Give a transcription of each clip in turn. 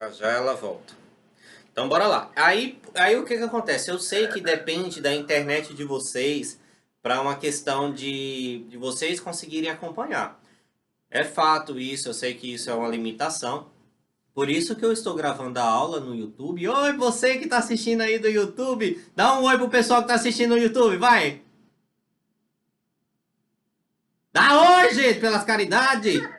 Já já ela volta. Então bora lá. Aí o que que acontece? Eu sei que depende da internet de vocês para uma questão de vocês conseguirem acompanhar. É fato isso, eu sei que isso é uma limitação. Por isso que eu estou gravando a aula no YouTube. Oi, você que está assistindo aí do YouTube, dá um oi pro pessoal que está assistindo no YouTube, vai! Dá oi, gente, pelas caridades! Oi.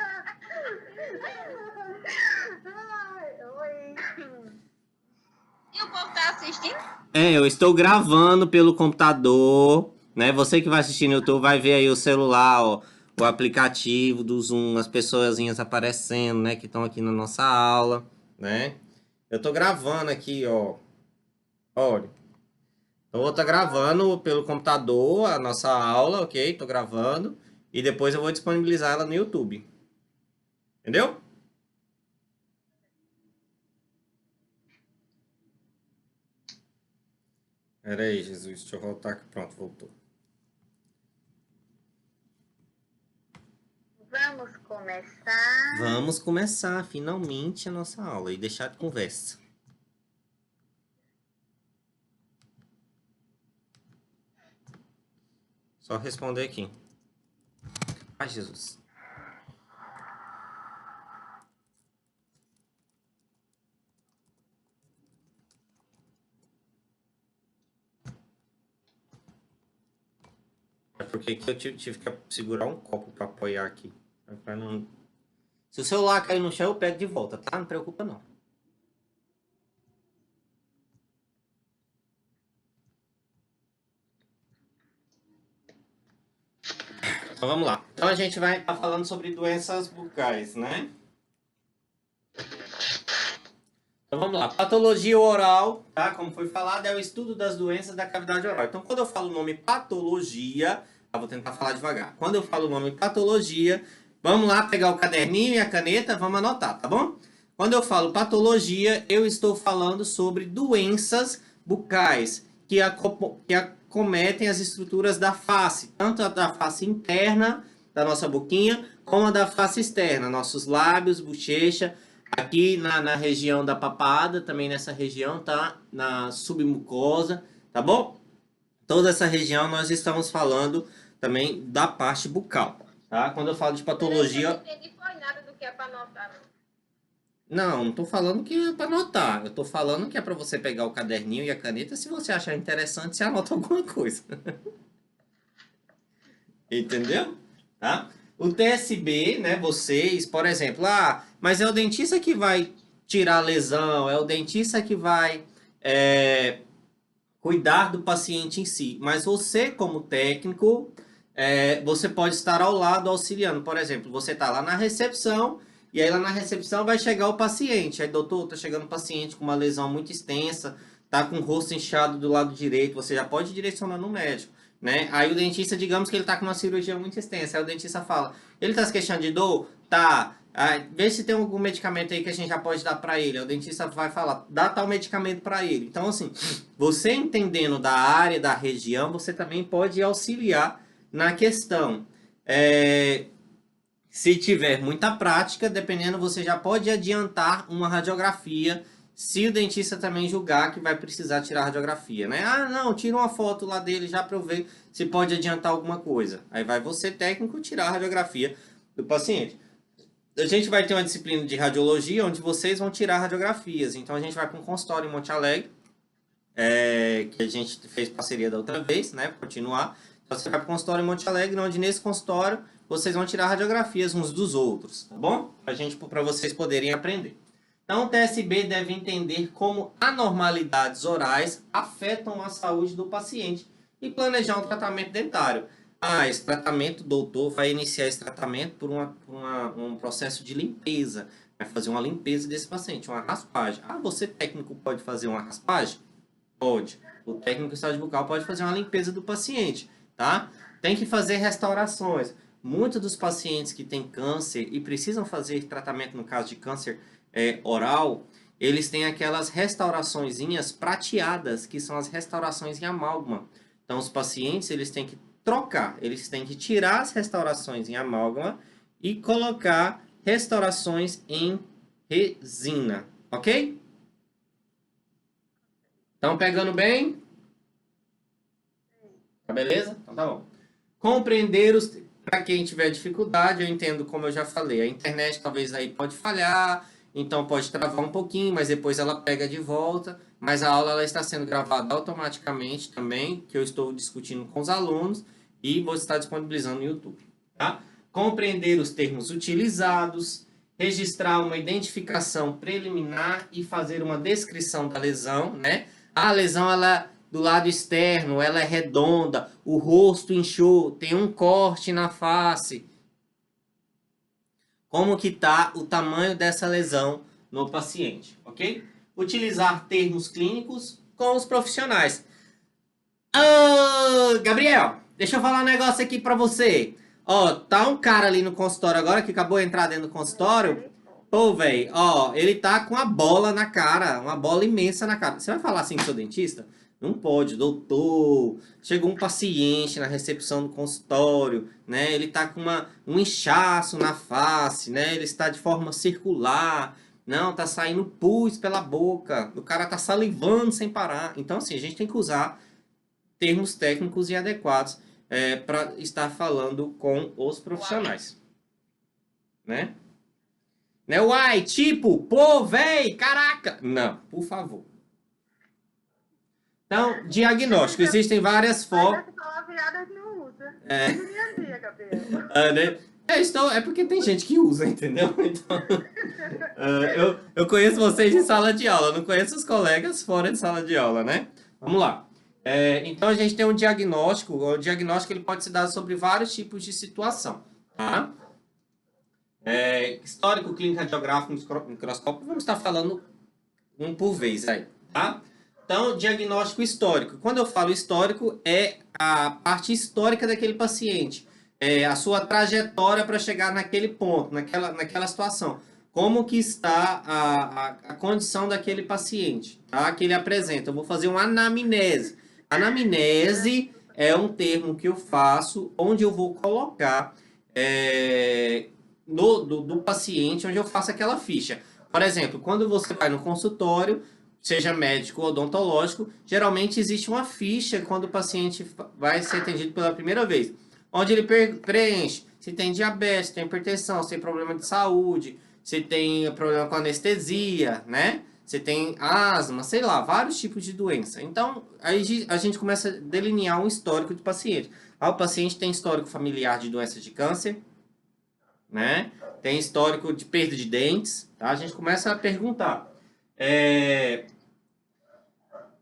E o povo tá assistindo? Eu estou gravando pelo computador, né? Você que vai assistir no YouTube vai ver aí o celular, ó, o aplicativo do Zoom, as pessoazinhas aparecendo, né? Que estão aqui na nossa aula, né? Eu tô gravando aqui, ó. Olha. Eu vou estar gravando pelo computador a nossa aula, ok? Tô gravando. E depois eu vou disponibilizar ela no YouTube. Entendeu? Pera aí, Jesus. Deixa eu voltar aqui. Pronto, voltou. Vamos começar. Vamos começar finalmente a nossa aula e deixar de conversa. Só responder aqui. Ai, Jesus. É porque eu tive que segurar um copo para apoiar aqui. Pra não... Se o celular cair no chão, eu pego de volta, tá? Não preocupa, não. Então vamos lá. Então a gente vai estar falando sobre doenças bucais, né? Então vamos lá. Patologia oral, tá? Como foi falado, é o estudo das doenças da cavidade oral. Então quando eu falo o nome patologia, vou tentar falar devagar. Quando eu falo o nome patologia, vamos lá pegar o caderninho e a caneta, vamos anotar, tá bom? Quando eu falo patologia, eu estou falando sobre doenças bucais que acometem as estruturas da face, tanto a da face interna da nossa boquinha, como a da face externa, nossos lábios, bochecha, aqui na região da papada, também nessa região, tá? Na submucosa, tá bom? Toda essa região nós estamos falando também da parte bucal, tá? Quando eu falo de patologia... Eu não entendi foi nada do que é pra anotar, Não tô falando que é para anotar. Eu tô falando que é para você pegar o caderninho e a caneta. Se você achar interessante, você anota alguma coisa. Entendeu? Tá? O TSB, né? Vocês, por exemplo, mas é o dentista que vai tirar a lesão, é o dentista que vai cuidar do paciente em si. Mas você, como técnico, você pode estar ao lado auxiliando. Por exemplo, você está lá na recepção e aí lá na recepção vai chegar o paciente. Aí, doutor, tá chegando um paciente com uma lesão muito extensa, tá com o rosto inchado do lado direito, você já pode direcionar no médico, né? Aí o dentista, digamos que ele tá com uma cirurgia muito extensa, aí o dentista fala, ele tá se queixando de dor? Tá. Vê se tem algum medicamento aí que a gente já pode dar para ele. Aí o dentista vai falar, dá tal medicamento para ele. Então, assim, você entendendo da área, da região, você também pode auxiliar na questão. Se tiver muita prática, dependendo, você já pode adiantar uma radiografia, se o dentista também julgar que vai precisar tirar a radiografia, né? Não, tira uma foto lá dele já para eu ver se pode adiantar alguma coisa. Aí vai você, técnico, tirar a radiografia do paciente. A gente vai ter uma disciplina de radiologia onde vocês vão tirar radiografias. Então a gente vai para um consultório em Monte Alegre, que a gente fez parceria da outra vez, né? Para continuar. Então você vai para o consultório em Monte Alegre, onde nesse consultório vocês vão tirar radiografias uns dos outros, tá bom? Para vocês poderem aprender. Então o TSB deve entender como anormalidades orais afetam a saúde do paciente e planejar um tratamento dentário. Esse tratamento, o doutor vai iniciar esse tratamento por um processo de limpeza. Vai fazer uma limpeza desse paciente, uma raspagem. Você técnico pode fazer uma raspagem? Pode. O técnico de saúde bucal pode fazer uma limpeza do paciente, tá? Tem que fazer restaurações. Muitos dos pacientes que têm câncer e precisam fazer tratamento no caso de câncer oral, eles têm aquelas restauraçõezinhas prateadas, que são as restaurações em amálgama. Então, os pacientes, eles têm que trocar, eles têm que tirar as restaurações em amálgama e colocar restaurações em resina, Ok? Estão pegando bem? Tá beleza? Então tá bom. Compreender os... Para quem tiver dificuldade, eu entendo, como eu já falei, a internet talvez aí pode falhar, então pode travar um pouquinho, mas depois ela pega de volta. Mas a aula ela está sendo gravada automaticamente também, que eu estou discutindo com os alunos e vou estar disponibilizando no YouTube. Tá? Compreender os termos utilizados, registrar uma identificação preliminar e fazer uma descrição da lesão, né? A lesão, ela do lado externo, ela é redonda, o rosto inchou, tem um corte na face. Como que tá o tamanho dessa lesão no paciente, ok? Utilizar termos clínicos com os profissionais. Gabriel, deixa eu falar um negócio aqui pra você. Ó, tá um cara ali no consultório agora que acabou de entrar dentro do consultório. Pô, velho, ó, ele tá com uma bola na cara, uma bola imensa na cara. Você vai falar assim com seu dentista? Não pode, doutor. Chegou um paciente na recepção do consultório, né? Ele tá com um inchaço na face, né? Ele está de forma circular. Não, tá saindo pus pela boca. O cara tá salivando sem parar. Então, assim, a gente tem que usar termos técnicos e adequados para estar falando com os profissionais. Né? Né? Uai, tipo, pô, véi, caraca. Não, por favor. Então, diagnóstico. Existem várias formas. Essa palavra não usa. É. No dia a dia, cabelo. Né? É porque tem gente que usa, entendeu? Então, eu conheço vocês em sala de aula, não conheço os colegas fora de sala de aula, né? Vamos lá. Então, a gente tem um diagnóstico. O diagnóstico ele pode se dar sobre vários tipos de situação. Tá? Histórico, clínico, radiográfico, microscópio. Vamos estar falando um por vez aí, tá? Então, diagnóstico histórico. Quando eu falo histórico, é a parte histórica daquele paciente. É a sua trajetória para chegar naquele ponto, naquela situação. Como que está a condição daquele paciente, tá? Que ele apresenta. Eu vou fazer uma anamnese. Anamnese é um termo que eu faço, onde eu vou colocar do paciente, onde eu faço aquela ficha. Por exemplo, quando você vai no consultório, seja médico ou odontológico, geralmente existe uma ficha quando o paciente vai ser atendido pela primeira vez, onde ele preenche se tem diabetes, se tem hipertensão, se tem problema de saúde, se tem problema com anestesia, né? Se tem asma, sei lá, vários tipos de doença. Então, aí a gente começa a delinear um histórico do paciente. O paciente tem histórico familiar de doenças de câncer, né? Tem histórico de perda de dentes, tá? A gente começa a perguntar.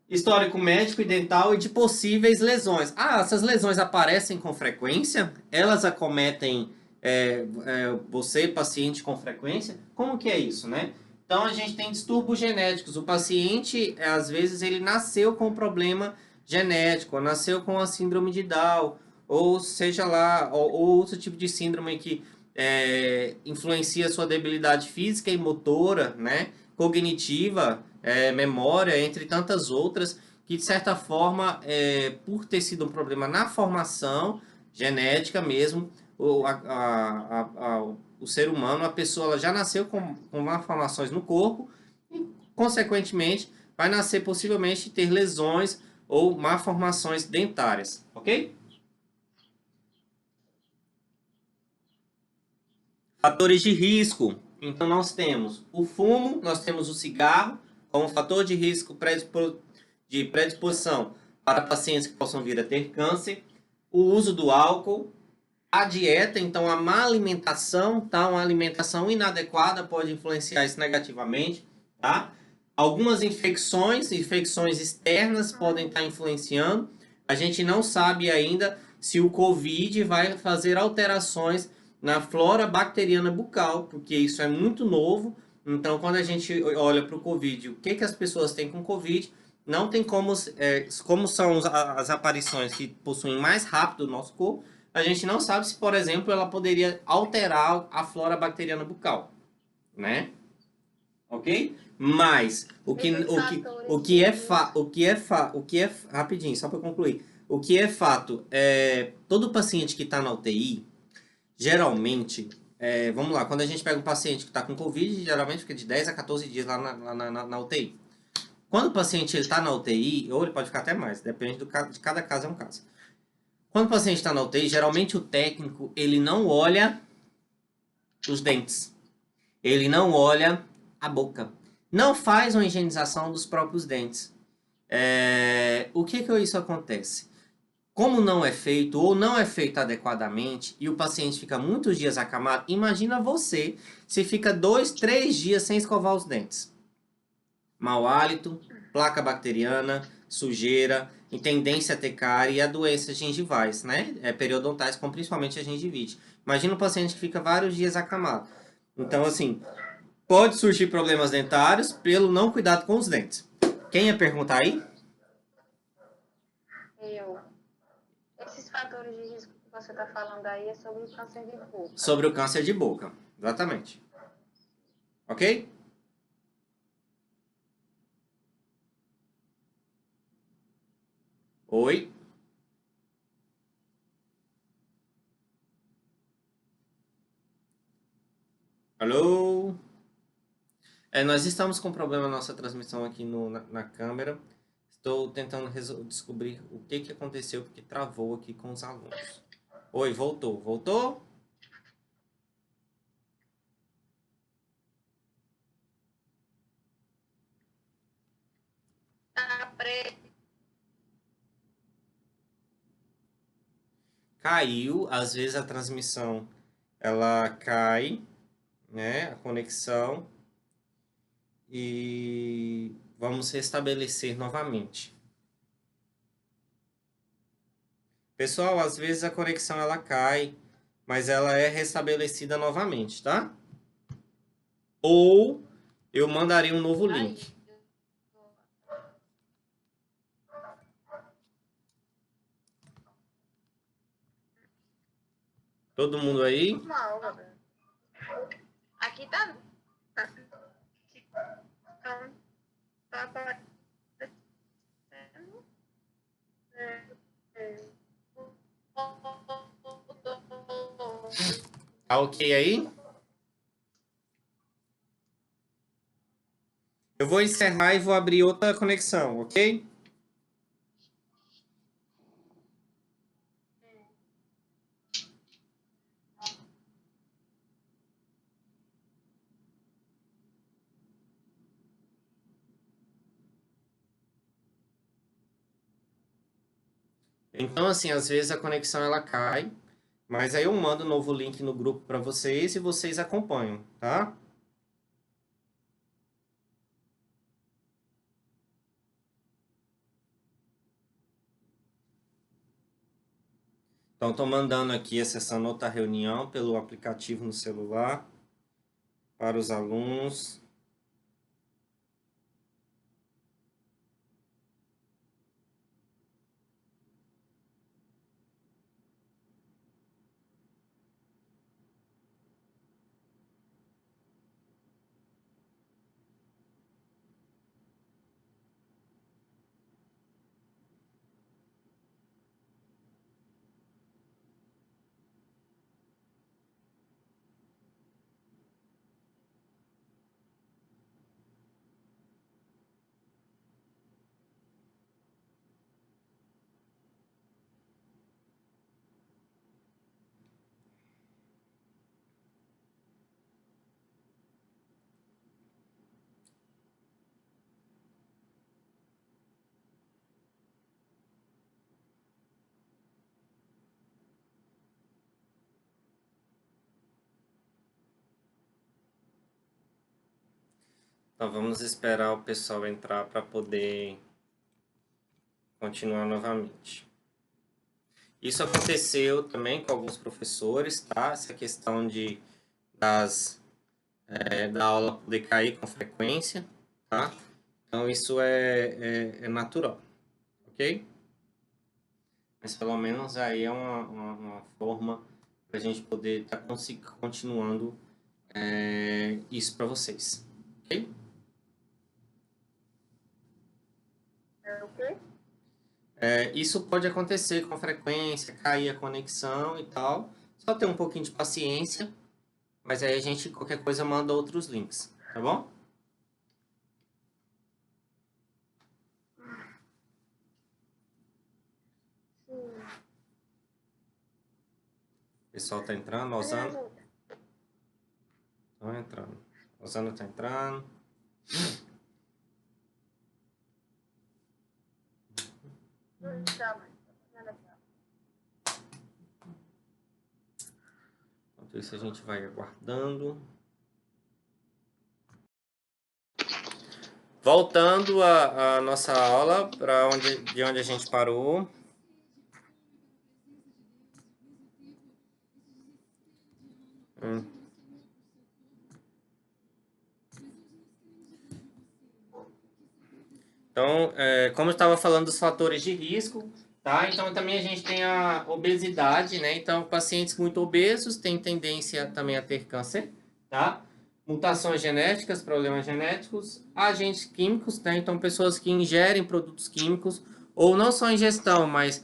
Histórico médico e dental e de possíveis lesões. Essas lesões aparecem com frequência? Elas acometem você, paciente, com frequência? Como que é isso, né? Então, a gente tem distúrbios genéticos. O paciente, às vezes, ele nasceu com um problema genético, ou nasceu com a síndrome de Down, ou seja lá, ou outro tipo de síndrome que influencia a sua debilidade física e motora, né? Cognitiva, memória, entre tantas outras, que de certa forma, por ter sido um problema na formação genética mesmo, o ser humano, a pessoa ela já nasceu com malformações no corpo e, consequentemente, vai nascer possivelmente ter lesões ou malformações dentárias, ok? Fatores de risco. Então, nós temos o fumo, nós temos o cigarro, como fator de risco de predisposição para pacientes que possam vir a ter câncer, o uso do álcool, a dieta, então a má alimentação, tá? Uma alimentação inadequada pode influenciar isso negativamente, tá? Algumas infecções externas podem estar influenciando. A gente não sabe ainda se o COVID vai fazer alterações na flora bacteriana bucal, porque isso é muito novo. Então, quando a gente olha para o COVID, o que as pessoas têm com COVID, não tem como são as aparições que possuem mais rápido o nosso corpo, a gente não sabe se, por exemplo, ela poderia alterar a flora bacteriana bucal, né? Ok? Mas rapidinho, só para concluir, o que é fato todo paciente que está na UTI, geralmente vamos lá, quando a gente pega um paciente que está com Covid, geralmente fica de 10 a 14 dias lá na UTI. Quando o paciente está na UTI, ou ele pode ficar até mais, depende de cada caso, é um caso. Quando o paciente está na UTI, geralmente o técnico, ele não olha os dentes. Ele não olha a boca. Não faz uma higienização dos próprios dentes. O que isso acontece? Como não é feito ou não é feito adequadamente e o paciente fica muitos dias acamado, imagina você se fica 2, 3 dias sem escovar os dentes. Mau hálito, placa bacteriana, sujeira, e tendência a ter cárie e a doenças gengivais, né? Periodontais, com principalmente a gengivite. Imagina um paciente que fica vários dias acamado. Então, assim, pode surgir problemas dentários pelo não cuidado com os dentes. Quem ia perguntar aí? Eu. Esses fatores de risco que você está falando aí é sobre o câncer de boca. Sobre o câncer de boca, exatamente. Ok? Oi? Alô? Nós estamos com problema na nossa transmissão aqui na câmera. Estou tentando descobrir o que aconteceu, porque travou aqui com os alunos. Oi, voltou. Voltou? Tá preto. Caiu. Às vezes a transmissão ela cai, né? A conexão. E vamos restabelecer novamente. Pessoal, às vezes a conexão ela cai, mas ela é restabelecida novamente, tá? Ou eu mandarei um novo link. Todo mundo aí? Mal, Gabriel. Aqui tá. Então, tá aparecendo. Tá ok aí? Eu vou encerrar e vou abrir outra conexão, ok? Então, assim, às vezes a conexão ela cai, mas aí eu mando um novo link no grupo para vocês e vocês acompanham, tá? Então, estou mandando aqui acessando outra reunião pelo aplicativo no celular para os alunos. Então, vamos esperar o pessoal entrar para poder continuar novamente. Isso aconteceu também com alguns professores, tá? Essa questão da aula poder cair com frequência, tá? Então, isso é natural, ok? Mas pelo menos aí é uma forma para a gente poder estar continuando isso para vocês, ok? É o quê? Isso pode acontecer com frequência, cair a conexão e tal. Só ter um pouquinho de paciência, Mas aí a gente, qualquer coisa, manda outros links, tá bom? Sim. O pessoal tá entrando, Osana. Estão entrando. Osana tá entrando. Enquanto isso a gente vai aguardando. Voltando a nossa aula para de onde a gente parou. Então, como eu estava falando dos fatores de risco, tá? Então também a gente tem a obesidade, né? Então, pacientes muito obesos têm tendência também a ter câncer, tá? Mutações genéticas, problemas genéticos, agentes químicos, né? Então, pessoas que ingerem produtos químicos, ou não só ingestão, mas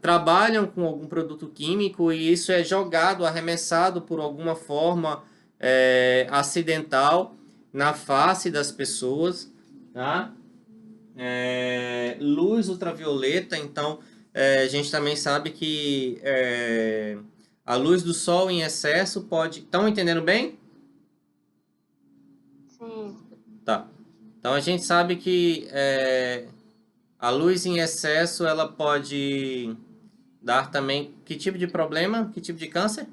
trabalham com algum produto químico e isso é jogado, arremessado por alguma forma acidental na face das pessoas, tá? Luz ultravioleta, então a gente também sabe que a luz do sol em excesso pode. Estão entendendo bem? Sim. Tá. Então a gente sabe que a luz em excesso ela pode dar também que tipo de problema? Que tipo de câncer?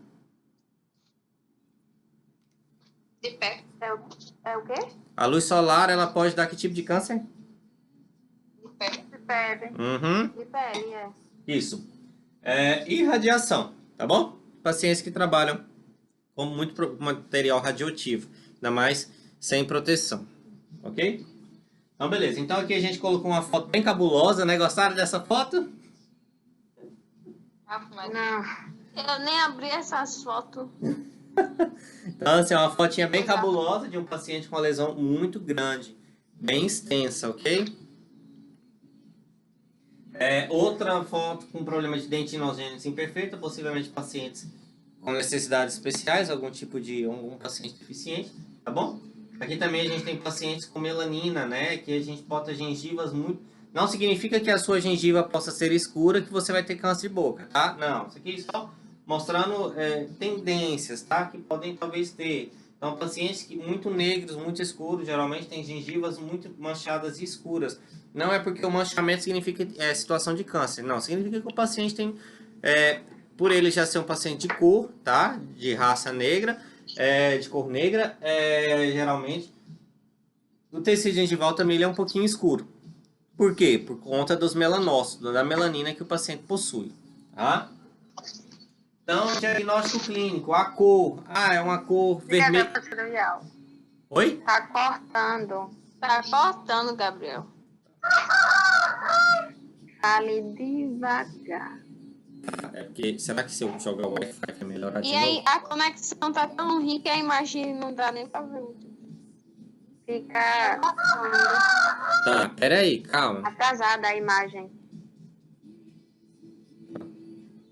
De pé. É o quê? A luz solar ela pode dar que tipo de câncer? De pele. De pele. Uhum. De pele, é. Isso. E radiação, tá bom? Pacientes que trabalham com muito material radioativo, ainda mais sem proteção, ok? Então, beleza. Então, aqui a gente colocou uma foto bem cabulosa, né? Gostaram dessa foto? Não. Eu nem abri essas fotos. Então, assim, é uma fotinha bem cabulosa de um paciente com uma lesão muito grande, bem extensa, ok? Outra foto com problema de dentinogênese imperfeita, possivelmente pacientes com necessidades especiais, algum paciente deficiente, tá bom? Aqui também a gente tem pacientes com melanina, né? Que a gente bota gengivas muito. Não significa que a sua gengiva possa ser escura que você vai ter câncer de boca, tá? Não, isso aqui é só mostrando tendências, tá? Que podem talvez ter. Então, pacientes muito negros, muito escuros, geralmente têm gengivas muito manchadas e escuras. Não é porque o manchamento significa situação de câncer, não. Significa que o paciente tem, por ele já ser um paciente de cor, tá? De raça negra, de cor negra, geralmente, o tecido gengival também ele é um pouquinho escuro. Por quê? Por conta dos melanócitos, da melanina que o paciente possui, tá? Então, diagnóstico clínico, a cor. É uma cor vermelha. Oi? Tá cortando. Tá cortando, Gabriel. Fale devagar. Porque, será que se eu jogar o Wi-Fi vai melhorar de E novo? aí, a conexão tá tão ruim que a imagem não dá nem pra ver. Fica Tá, peraí, calma. atrasada a imagem.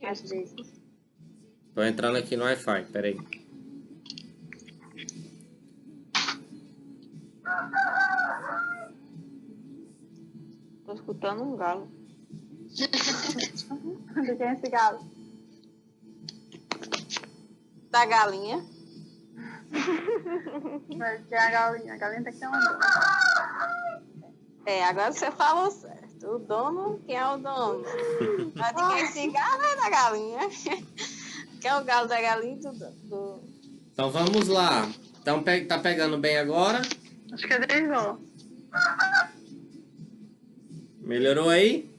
Às vezes. Tô entrando aqui no Wi-Fi, peraí. Tô escutando um galo. Onde tem esse galo? Da galinha. Mas tem a galinha tá aqui andando. Agora você falou certo. O dono, quem é o dono? Mas de quem esse galo é da galinha. Quem é o galo da galinha do... Então vamos lá. Então tá pegando bem agora? Acho que é desligou. Melhorou aí?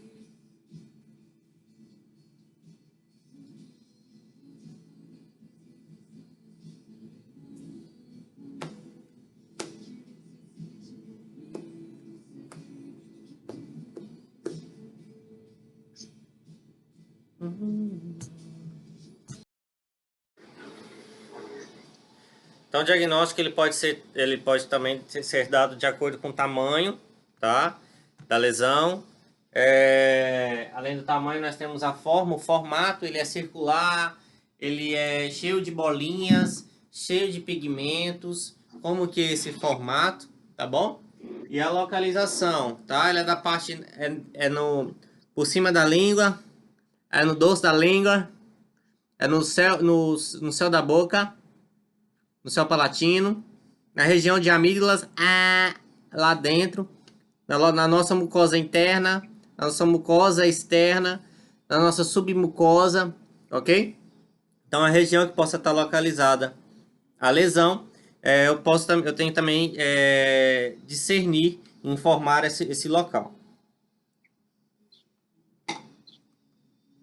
Então o diagnóstico ele pode também ser dado de acordo com o tamanho, tá? Da lesão. Além do tamanho, nós temos a forma, o formato, ele é circular, ele é cheio de bolinhas, cheio de pigmentos, como que é esse formato, tá bom? E a localização, tá? Ela é da parte, por cima da língua, é no dorso da língua, é no céu da boca, no céu palatino, na região de amígdalas, lá dentro, na nossa mucosa interna, na nossa mucosa externa, na nossa submucosa, ok? Então, a região que possa estar localizada a lesão, eu tenho também discernir, informar esse local.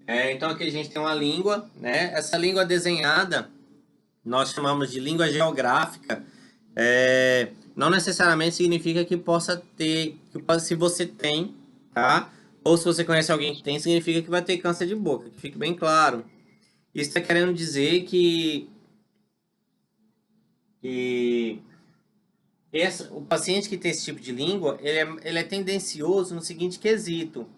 Então, aqui a gente tem uma língua, né? Essa língua desenhada, nós chamamos de língua geográfica. Não necessariamente significa que possa ter, se você tem, tá? Ou se você conhece alguém que tem, significa que vai ter câncer de boca, que fique bem claro. Isso está querendo dizer que o paciente que tem esse tipo de língua, ele é tendencioso no seguinte quesito.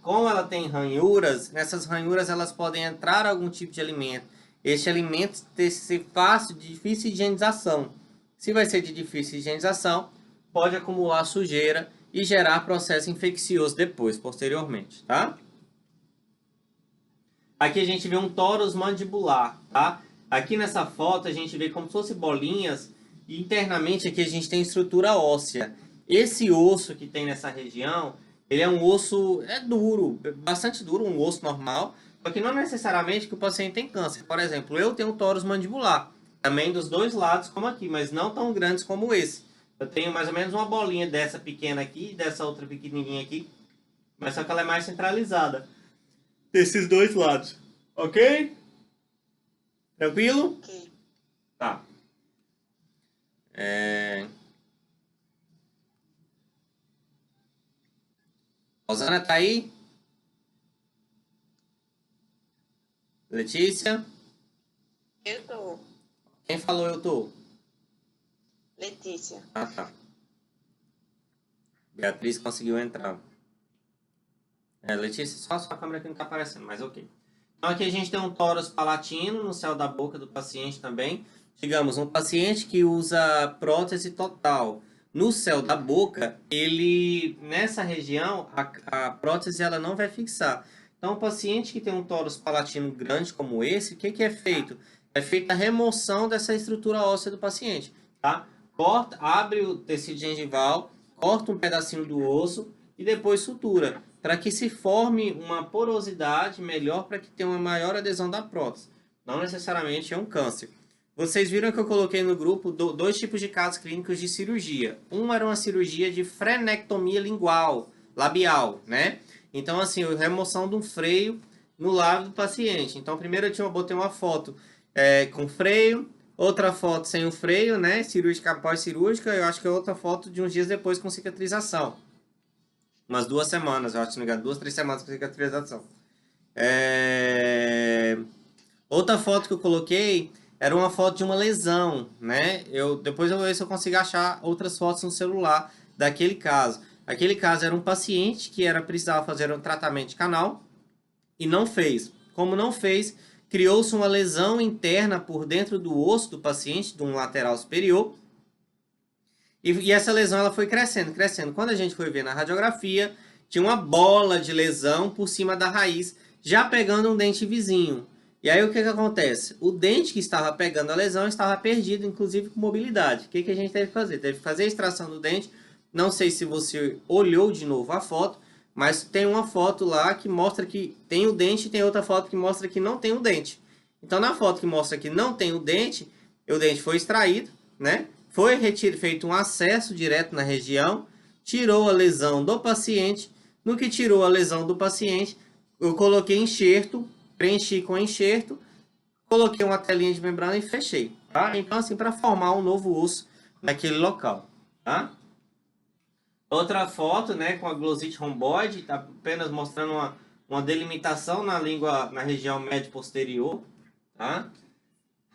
Como ela tem ranhuras, nessas ranhuras elas podem entrar algum tipo de alimento. Este alimento tem que ser fácil, de difícil higienização. Se vai ser de difícil higienização, pode acumular sujeira e gerar processo infeccioso depois, posteriormente, tá? Aqui a gente vê um tórus mandibular, tá? Aqui nessa foto a gente vê como se fosse bolinhas e internamente aqui a gente tem estrutura óssea. Esse osso que tem nessa região, ele é um osso duro, bastante duro, um osso normal, só que não necessariamente que o paciente tem câncer. Por exemplo, eu tenho um tórus mandibular, também dos dois lados como aqui, mas não tão grandes como esse. Eu tenho mais ou menos uma bolinha dessa pequena aqui e dessa outra pequenininha aqui, mas só que ela é mais centralizada. Desses dois lados. Ok? Tranquilo? Ok. Tá. Rosana tá aí? Letícia? Eu tô. Quem falou eu tô? Letícia. Ah, tá. Beatriz conseguiu entrar. Letícia, só a sua câmera aqui não tá aparecendo, mas ok. Então aqui a gente tem um tórus palatino no céu da boca do paciente também. Digamos, um paciente que usa prótese total no céu da boca, ele, nessa região, a prótese ela não vai fixar. Então, o paciente que tem um tórus palatino grande como esse, o que é feito? É feita a remoção dessa estrutura óssea do paciente, tá? Abre o tecido gengival, corta um pedacinho do osso e depois sutura, para que se forme uma porosidade melhor, para que tenha uma maior adesão da prótese. Não necessariamente é um câncer. Vocês viram que eu coloquei no grupo dois tipos de casos clínicos de cirurgia. Um era uma cirurgia de frenectomia lingual, labial, né? Então, assim, a remoção de um freio no lábio do paciente. Então, primeiro eu botei uma foto com freio, outra foto sem o freio, né? Cirúrgica após cirúrgica. Eu acho que é outra foto de uns dias depois com cicatrização. Umas 2 semanas, eu acho, se não me engano. 2, 3 semanas com cicatrização. Outra foto que eu coloquei era uma foto de uma lesão, né? Depois eu vou ver se eu consigo achar outras fotos no celular daquele caso. Aquele caso era um paciente que precisava fazer um tratamento de canal e não fez. Como não fez, criou-se uma lesão interna por dentro do osso do paciente, de um lateral superior. E essa lesão ela foi crescendo, crescendo. Quando a gente foi ver na radiografia, tinha uma bola de lesão por cima da raiz, já pegando um dente vizinho. E aí o que acontece? O dente que estava pegando a lesão estava perdido, inclusive com mobilidade. O que a gente teve que fazer? Teve que fazer a extração do dente. Não sei se você olhou de novo a foto, mas tem uma foto lá que mostra que tem o dente e tem outra foto que mostra que não tem o dente. Então na foto que mostra que não tem o dente foi extraído, né? Foi feito um acesso direto na região, tirou a lesão do paciente. No que tirou a lesão do paciente, eu coloquei enxerto, preenchi com enxerto, coloquei uma telinha de membrana e fechei, tá? Então, assim, para formar um novo osso naquele local, tá? Outra foto, né, com a glossite romboide, tá apenas mostrando uma delimitação na língua, na região médio posterior, tá?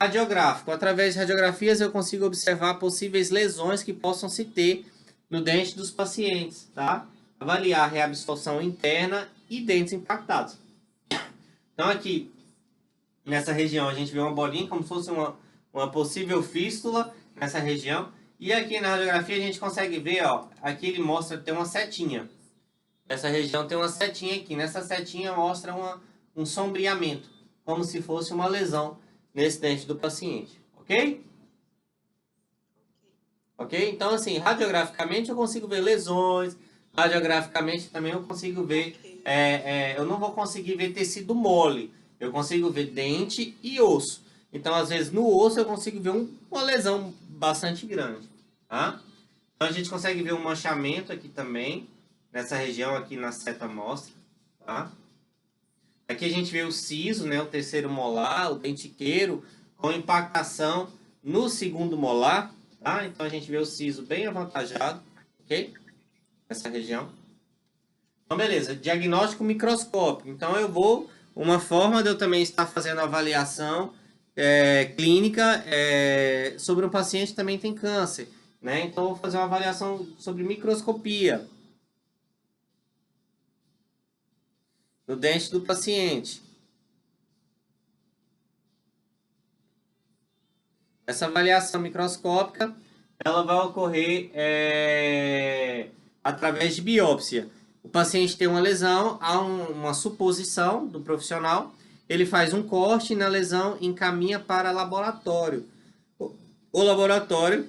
Radiográfico. Através de radiografias eu consigo observar possíveis lesões que possam se ter no dente dos pacientes, tá? Avaliar a reabsorção interna e dentes impactados. Então aqui, nessa região, a gente vê uma bolinha como se fosse uma possível fístula nessa região. E aqui na radiografia a gente consegue ver, ó, aqui ele mostra que tem uma setinha. Essa região tem uma setinha aqui. Nessa setinha mostra um sombreamento, como se fosse uma lesão nesse dente do paciente, ok? Ok? Então, assim, radiograficamente eu consigo ver lesões, radiograficamente também eu consigo ver, eu não vou conseguir ver tecido mole, eu consigo ver dente e osso. Então, às vezes, no osso eu consigo ver uma lesão bastante grande, tá? Então, a gente consegue ver um manchamento aqui também, nessa região aqui na seta mostra, tá? Aqui a gente vê o siso, né, o terceiro molar, o dentiqueiro, com impactação no segundo molar, tá? Então a gente vê o siso bem avantajado, ok? Nessa região. Então, beleza. Diagnóstico microscópico. Então uma forma de eu também estar fazendo avaliação clínica sobre um paciente que também tem câncer, né? Então eu vou fazer uma avaliação sobre microscopia no dente do paciente. Essa avaliação microscópica, ela vai ocorrer através de biópsia. O paciente tem uma lesão, há uma suposição do profissional, ele faz um corte na lesão, encaminha para laboratório. O laboratório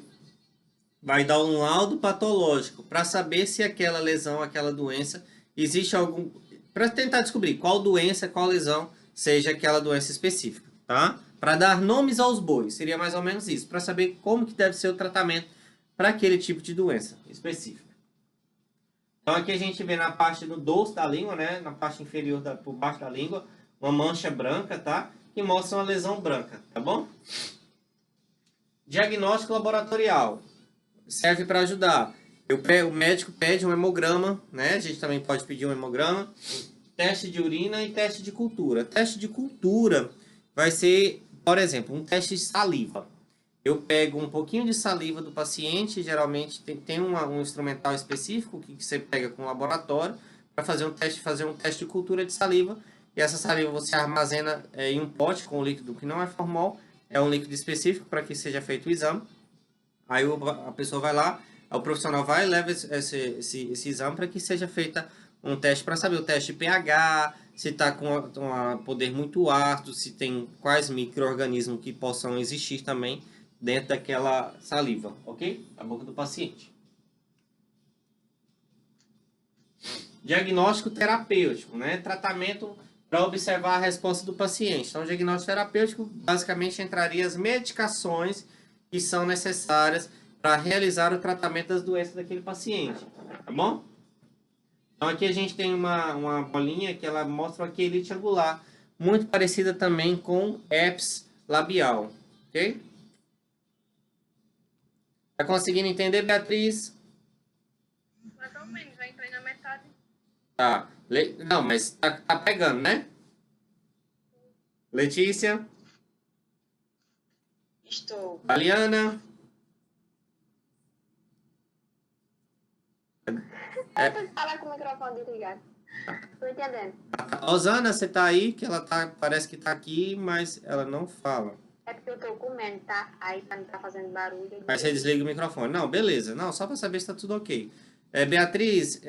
vai dar um laudo patológico para saber se aquela lesão, aquela doença, existe algum... Para tentar descobrir qual doença, qual lesão seja aquela doença específica, tá? Para dar nomes aos bois, seria mais ou menos isso, para saber como que deve ser o tratamento para aquele tipo de doença específica. Então aqui a gente vê na parte do dorso da língua, né, na parte inferior por baixo da língua, uma mancha branca, tá? Que mostra uma lesão branca, tá bom? Diagnóstico laboratorial serve para ajudar. O médico pede um hemograma, né? A gente também pode pedir um hemograma, teste de urina e teste de cultura. Teste de cultura vai ser, por exemplo, um teste de saliva. Eu pego um pouquinho de saliva do paciente, geralmente tem um instrumental específico que você pega com o laboratório para fazer um teste de cultura de saliva. E essa saliva você armazena em um pote com um líquido que não é formol, é um líquido específico para que seja feito o exame. Aí a pessoa vai lá, o profissional vai e leva esse exame para que seja feita um teste para saber o teste de pH, se está com um poder muito ácido, se tem quais micro-organismos que possam existir também dentro daquela saliva, ok? Da boca do paciente. Diagnóstico terapêutico, né? Tratamento para observar a resposta do paciente. Então, o diagnóstico terapêutico basicamente entraria as medicações que são necessárias para realizar o tratamento das doenças daquele paciente, tá bom? Então, aqui a gente tem uma bolinha que ela mostra uma quelite angular, muito parecida também com herpes labial, ok? Tá conseguindo entender, Beatriz? Mais ou menos, já entrei na metade. Tá. Não, mas tá pegando, né? Letícia? Estou. Aliana? Eu tenho que falar com o microfone desligado. Tô entendendo. Rosana, você tá aí? Que ela parece que tá aqui, mas ela não fala. É porque eu tô comendo, tá? Aí pra não tá fazendo barulho. Aí você desliga o microfone. Não, beleza. Não, só para saber se tá tudo ok. Beatriz,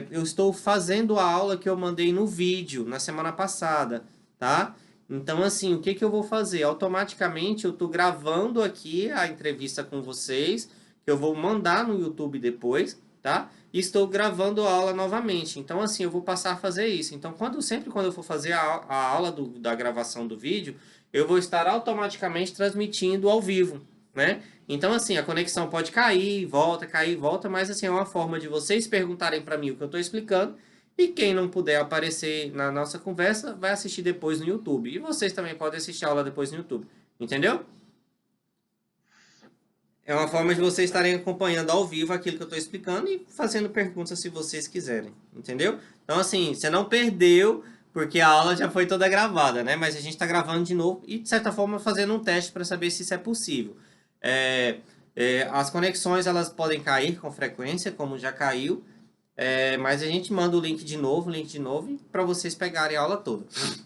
eu estou fazendo a aula que eu mandei no vídeo na semana passada, tá? Então, assim, o que que eu vou fazer? Automaticamente eu tô gravando aqui a entrevista com vocês, que eu vou mandar no YouTube depois, tá? E estou gravando a aula novamente. Então, assim, eu vou passar a fazer isso. Então, sempre quando eu for fazer a aula da gravação do vídeo, eu vou estar automaticamente transmitindo ao vivo, né? Então, assim, a conexão pode cair, volta, mas, assim, é uma forma de vocês perguntarem para mim o que eu estou explicando e quem não puder aparecer na nossa conversa vai assistir depois no YouTube. E vocês também podem assistir a aula depois no YouTube, entendeu? É uma forma de vocês estarem acompanhando ao vivo aquilo que eu estou explicando e fazendo perguntas se vocês quiserem, entendeu? Então, assim, você não perdeu porque a aula já foi toda gravada, né? Mas a gente está gravando de novo e, de certa forma, fazendo um teste para saber se isso é possível. As conexões, elas podem cair com frequência, como já caiu, mas a gente manda o link de novo, para vocês pegarem a aula toda.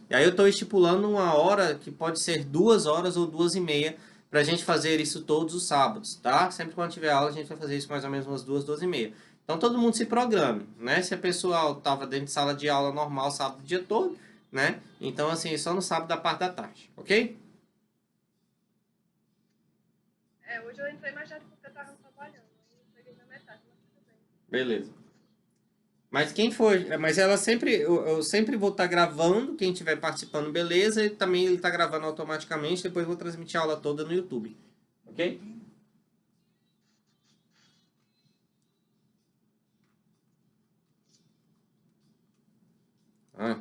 E aí eu estou estipulando uma hora que pode ser 2 horas ou 2h30, pra gente fazer isso todos os sábados, tá? Sempre quando tiver aula, a gente vai fazer isso mais ou menos umas 2, 2h30. Então, todo mundo se programe, né? Se a pessoa tava dentro de sala de aula normal sábado o dia todo, né? Então, assim, só no sábado da parte da tarde, ok? Hoje eu entrei mais tarde porque eu tava trabalhando. Eu peguei na metade, mas tudo bem. Beleza. Mas quem for, mas ela sempre, eu sempre vou estar gravando, quem estiver participando, beleza, e também ele está gravando automaticamente, depois eu vou transmitir a aula toda no YouTube, ok? Ah.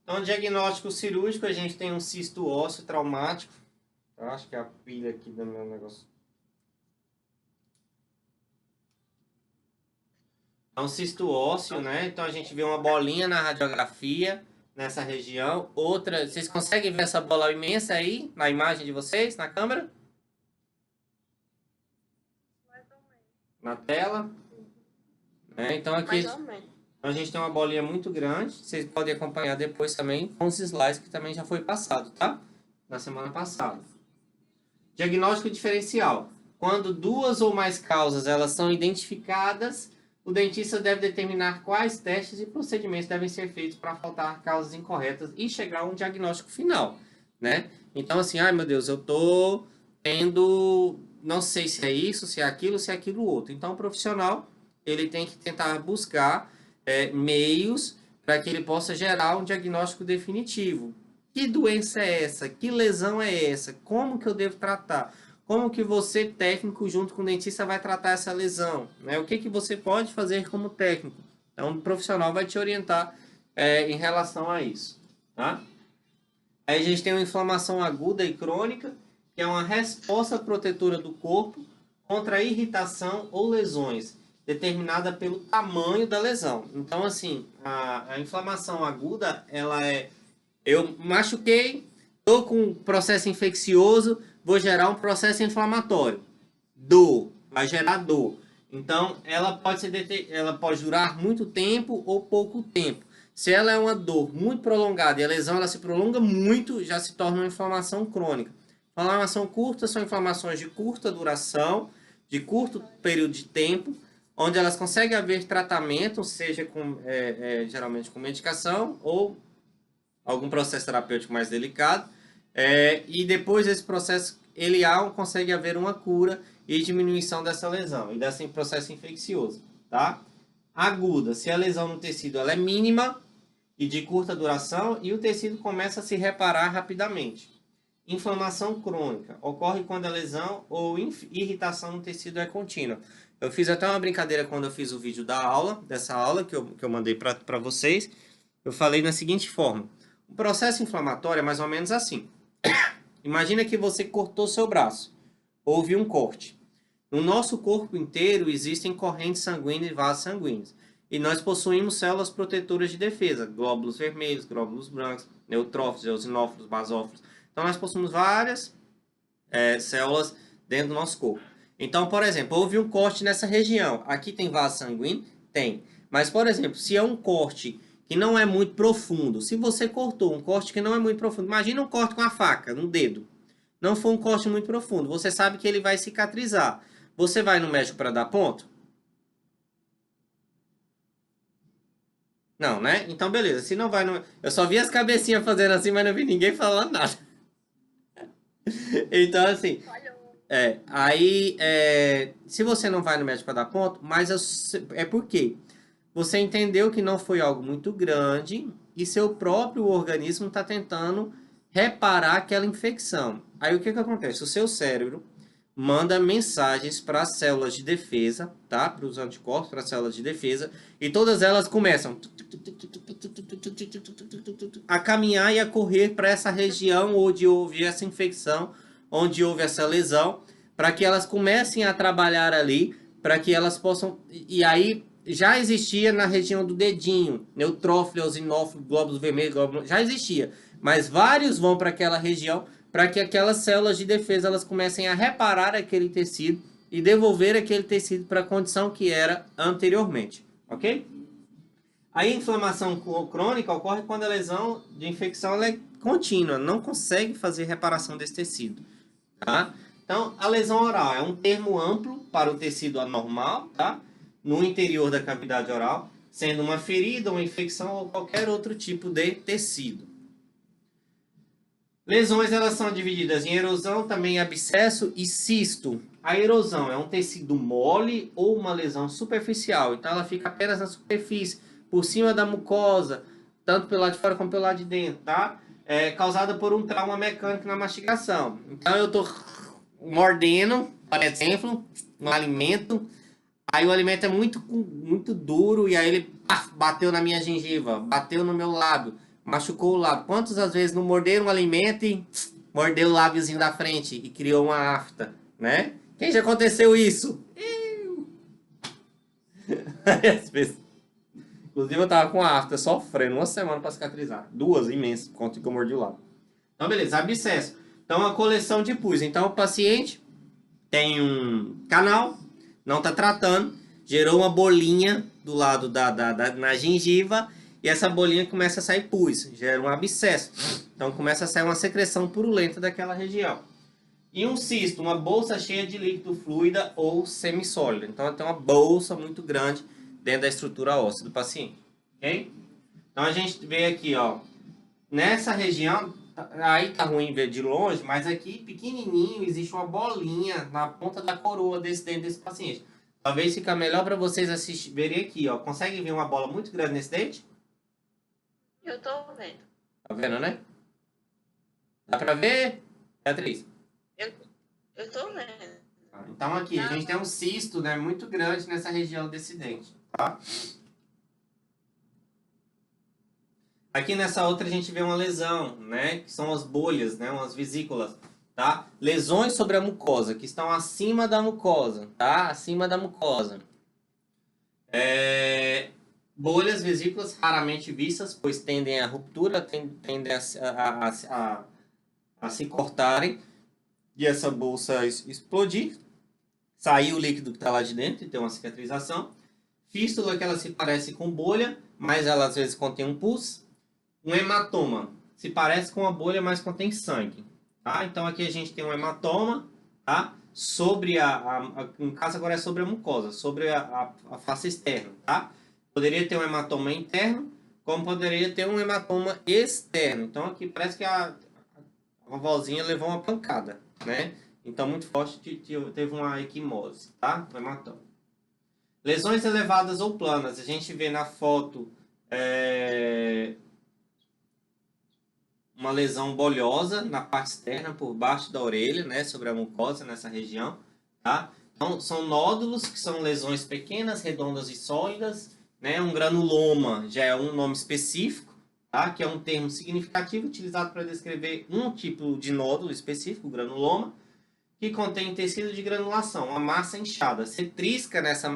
Então, diagnóstico cirúrgico, a gente tem um cisto ósseo traumático. Eu acho que é a pilha aqui do meu negócio. É um cisto ósseo, né? Então a gente vê uma bolinha na radiografia, nessa região. Outra, vocês conseguem ver essa bola imensa aí, na imagem de vocês, na câmera? Mais ou menos. Na tela? Né? Então aqui Mais ou menos. a gente tem uma bolinha muito grande. Vocês podem acompanhar depois também com os slides que também já foi passado, tá? Na semana passada. Diagnóstico diferencial. Quando duas ou mais causas elas são identificadas, o dentista deve determinar quais testes e procedimentos devem ser feitos para faltar causas incorretas e chegar a um diagnóstico final, né? Então, assim, ai meu Deus, eu tô tendo, não sei se é isso, se é aquilo, se é aquilo outro. Então, o profissional, ele tem que tentar buscar meios para que ele possa gerar um diagnóstico definitivo. Que doença é essa? Que lesão é essa? Como que eu devo tratar? Como que você, técnico, junto com o dentista, vai tratar essa lesão? Né? O que que você pode fazer como técnico? Então, o profissional vai te orientar em relação a isso. Tá? Aí a gente tem uma inflamação aguda e crônica, que é uma resposta protetora do corpo contra a irritação ou lesões, determinada pelo tamanho da lesão. Então, assim, a inflamação aguda, ela é... Eu machuquei, estou com um processo infeccioso, vou gerar um processo inflamatório. Dor, vai gerar dor. Então, ela pode durar muito tempo ou pouco tempo. Se ela é uma dor muito prolongada e a lesão ela se prolonga muito, já se torna uma inflamação crônica. Inflamação curta são inflamações de curta duração, de curto período de tempo, onde elas conseguem haver tratamento, seja geralmente com medicação ou algum processo terapêutico mais delicado, e depois desse processo ele consegue haver uma cura e diminuição dessa lesão e desse processo infeccioso, tá? Aguda, se a lesão no tecido ela é mínima e de curta duração e o tecido começa a se reparar rapidamente. Inflamação crônica, ocorre quando a lesão ou irritação no tecido é contínua. Eu fiz até uma brincadeira quando eu fiz o vídeo dessa aula que eu mandei para vocês. Eu falei na seguinte forma: o processo inflamatório é mais ou menos assim. Imagina que você cortou seu braço. Houve um corte. No nosso corpo inteiro existem correntes sanguíneas e vasos sanguíneos. E nós possuímos células protetoras de defesa. Glóbulos vermelhos, glóbulos brancos, neutrófilos, eosinófilos, basófilos. Então nós possuímos várias células dentro do nosso corpo. Então, por exemplo, houve um corte nessa região. Aqui tem vaso sanguíneo? Tem. Mas, por exemplo, se é um corte que não é muito profundo. Se você cortou um corte que não é muito profundo, imagina um corte com a faca no dedo. Não foi um corte muito profundo. Você sabe que ele vai cicatrizar. Você vai no médico para dar ponto? Não, né? Então, beleza. Se não vai no... Eu só vi as cabecinhas fazendo assim, mas não vi ninguém falando nada. Então, assim... se você não vai no médico para dar ponto, mas por quê? Você entendeu que não foi algo muito grande e seu próprio organismo está tentando reparar aquela infecção. Aí o que acontece? O seu cérebro manda mensagens para as células de defesa, tá? Para os anticorpos, para as células de defesa, e todas elas começam a caminhar e a correr para essa região onde houve essa infecção, onde houve essa lesão, para que elas comecem a trabalhar ali, para que elas possam... E aí já existia na região do dedinho, neutrófilo, eosinófilo, glóbulos vermelhos, já existia, mas vários vão para aquela região para que aquelas células de defesa elas comecem a reparar aquele tecido e devolver aquele tecido para a condição que era anteriormente, ok? A inflamação crônica ocorre quando a lesão de infecção ela é contínua, não consegue fazer reparação desse tecido, tá? Então, a lesão oral é um termo amplo para o tecido anormal, tá? No interior da cavidade oral, sendo uma ferida, uma infecção ou qualquer outro tipo de tecido. Lesões elas são divididas em erosão, também abscesso e cisto. A erosão é um tecido mole ou uma lesão superficial, então ela fica apenas na superfície, por cima da mucosa, tanto pelo lado de fora como pelo lado de dentro, tá? É causada por um trauma mecânico na mastigação. Então eu tô mordendo, por exemplo, um alimento, aí o alimento é muito duro e aí ele bateu na minha gengiva, bateu no meu lábio, machucou o lábio. Quantas às vezes não morderam um alimento e mordeu o lábiozinho da frente e criou uma afta, né? Quem já aconteceu isso? Às vezes. Inclusive eu tava com a afta sofrendo uma semana para cicatrizar. 2 imensas, quanto que eu mordi o lábio. Então beleza, abscesso. Então a coleção de pus. Então o paciente tem um canal, não está tratando, gerou uma bolinha do lado na gengiva e essa bolinha começa a sair pus, gera um abscesso. Então começa a sair uma secreção purulenta daquela região. E um cisto, uma bolsa cheia de líquido fluida ou semissólido. Então tem uma bolsa muito grande dentro da estrutura óssea do paciente. Ok? Então a gente vê aqui, ó, nessa região, aí tá ruim ver de longe, mas aqui pequenininho existe uma bolinha na ponta da coroa desse dente desse paciente. Talvez fique melhor para vocês verem aqui, ó. Consegue ver uma bola muito grande nesse dente? Eu tô vendo. Tá vendo, né? Dá para ver, Beatriz? Eu tô vendo. Então aqui a gente tem um cisto, né, muito grande nessa região desse dente, tá? Aqui nessa outra a gente vê uma lesão, né, que são as bolhas, né, umas vesículas, tá? Lesões sobre a mucosa, que estão acima da mucosa, tá? Acima da mucosa. Bolhas, vesículas, raramente vistas, pois tendem à ruptura, tendem a se cortarem e essa bolsa explodir, sair o líquido que está lá de dentro e ter uma cicatrização. Fístula, que ela se parece com bolha, mas ela às vezes contém um pus. Um hematoma, se parece com uma bolha, mas contém sangue. Tá? Então aqui a gente tem um hematoma, tá? Sobre no caso agora é sobre a mucosa, sobre a face externa. Tá? Poderia ter um hematoma interno, como poderia ter um hematoma externo. Então aqui parece que a vovozinha levou uma pancada, né? Então muito forte, teve uma equimose, tá? Um hematoma. Lesões elevadas ou planas, a gente vê na foto uma lesão bolhosa na parte externa, por baixo da orelha, né? Sobre a mucosa, nessa região, tá? Então são nódulos, que são lesões pequenas, redondas e sólidas, né? Um granuloma já é um nome específico, tá? Que é um termo significativo utilizado para descrever um tipo de nódulo específico, granuloma, que contém tecido de granulação, uma massa inchada. Você trisca nessa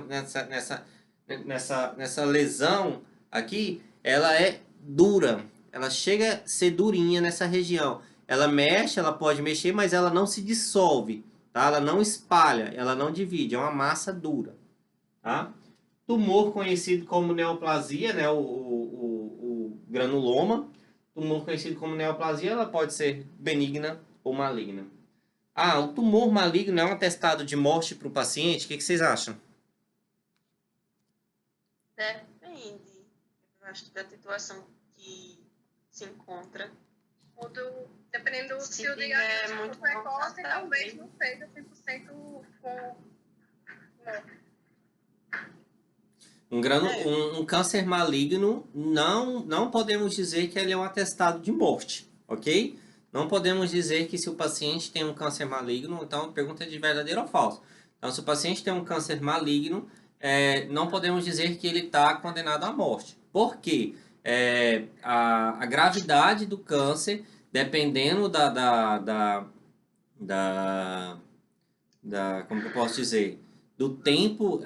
lesão aqui, ela é dura, ela chega a ser durinha nessa região. Ela mexe, ela pode mexer, mas ela não se dissolve, tá? Ela não espalha, ela não divide, é uma massa dura, tá? Tumor conhecido como neoplasia, né? O granuloma. Tumor conhecido como neoplasia, ela pode ser benigna ou maligna. O tumor maligno é um atestado de morte para o paciente? O que vocês acham? Depende. Eu acho da situação que se encontra. Dependendo do Se se o tiver diagnóstico muito precoce, avançado, talvez talvez. não seja 100% com... Um câncer maligno, não podemos dizer que ele é um atestado de morte, ok? Não podemos dizer que se o paciente tem um câncer maligno, então a pergunta é de verdadeiro ou falso. Então, se o paciente tem um câncer maligno, não podemos dizer que ele está condenado à morte. Por quê? A gravidade do câncer, dependendo como que eu posso dizer, do tempo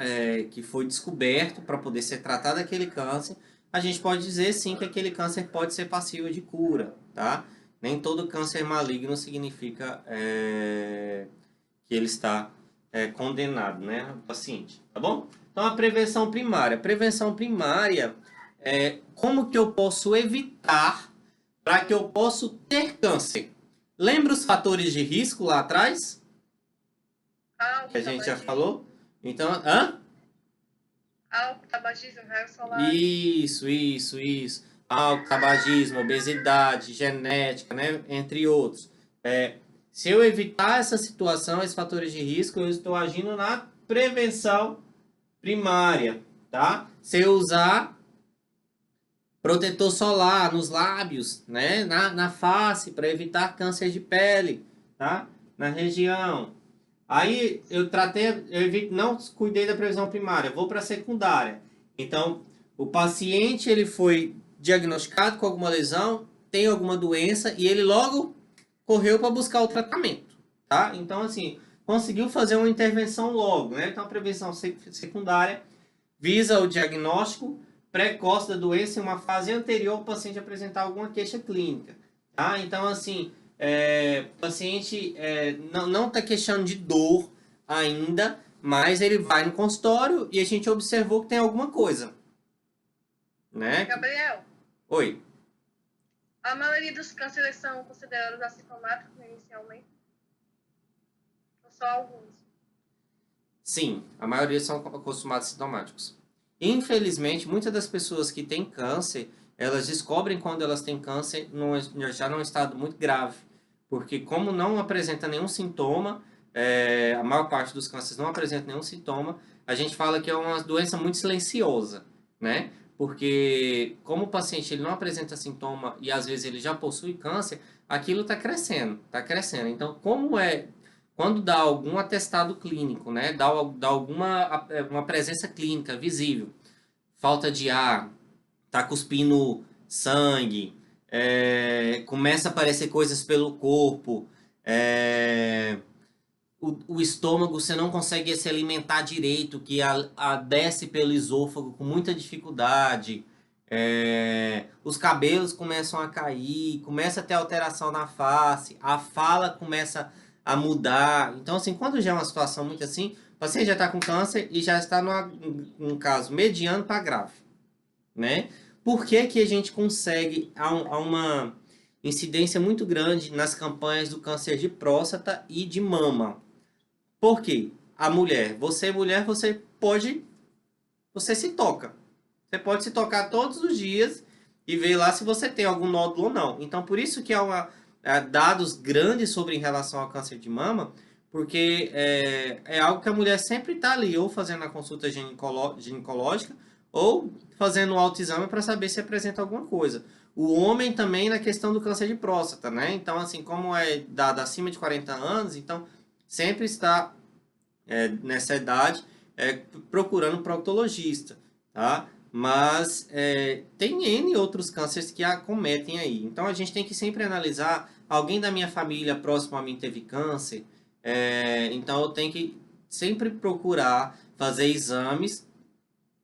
que foi descoberto para poder ser tratado aquele câncer, a gente pode dizer sim que aquele câncer pode ser passível de cura, tá? Nem todo câncer maligno significa que ele está condenado, né, o paciente, tá bom? Então, a prevenção primária. Prevenção primária é como que eu posso evitar para que eu possa ter câncer. Lembra os fatores de risco lá atrás? Álcool, Que a gente já tabagismo, falou? Então, hã? álcool, tabagismo, raio solar. Isso. Álcool, tabagismo, obesidade, genética, né? Entre outros. Se eu evitar essa situação, esses fatores de risco, eu estou agindo na prevenção primária, tá? Se eu usar protetor solar nos lábios, né? Na face, para evitar câncer de pele, tá? Na região. Aí não cuidei da previsão primária, vou para a secundária. Então, o paciente ele foi diagnosticado com alguma lesão, tem alguma doença e ele logo correu para buscar o tratamento, tá? Então, assim, conseguiu fazer uma intervenção logo, né? Então, a prevenção secundária visa o diagnóstico precoce da doença em uma fase anterior ao paciente apresentar alguma queixa clínica, tá? Então, assim, o paciente não está queixando de dor ainda, mas ele vai no consultório e a gente observou que tem alguma coisa, né? Gabriel, Oi. a maioria dos cânceres são considerados assintomáticos inicialmente? Ou só alguns? Sim, a maioria são acostumados sintomáticos. Infelizmente, muitas das pessoas que têm câncer, elas descobrem quando elas têm câncer já num estado muito grave. Porque como não apresenta nenhum sintoma, a maior parte dos cânceres não apresenta nenhum sintoma, a gente fala que é uma doença muito silenciosa, né? Porque como o paciente ele não apresenta sintoma e às vezes ele já possui câncer, aquilo está crescendo, está crescendo. Então, quando dá algum atestado clínico, né? Dá alguma uma presença clínica visível, falta de ar, tá cuspindo sangue, começa a aparecer coisas pelo corpo, o estômago você não consegue se alimentar direito, que desce pelo esôfago com muita dificuldade, os cabelos começam a cair, começa a ter alteração na face, a fala começa a mudar. Então, assim, quando já é uma situação muito assim, o paciente já está com câncer e já está num caso mediano para grave, né? Por que que a gente consegue há uma incidência muito grande nas campanhas do câncer de próstata e de mama? Por quê? A mulher, você se toca. Você pode se tocar todos os dias e ver lá se você tem algum nódulo ou não. Então, por isso que há dados grandes sobre em relação ao câncer de mama, porque é algo que a mulher sempre está ali, ou fazendo a consulta ginecológica, ou fazendo um autoexame para saber se apresenta alguma coisa. O homem também na questão do câncer de próstata, né? Então, assim, como é dado acima de 40 anos, então sempre está nessa idade procurando um proctologista, tá? Mas tem N outros cânceres que acometem aí. Então a gente tem que sempre analisar, alguém da minha família próximo a mim teve câncer, então eu tenho que sempre procurar fazer exames,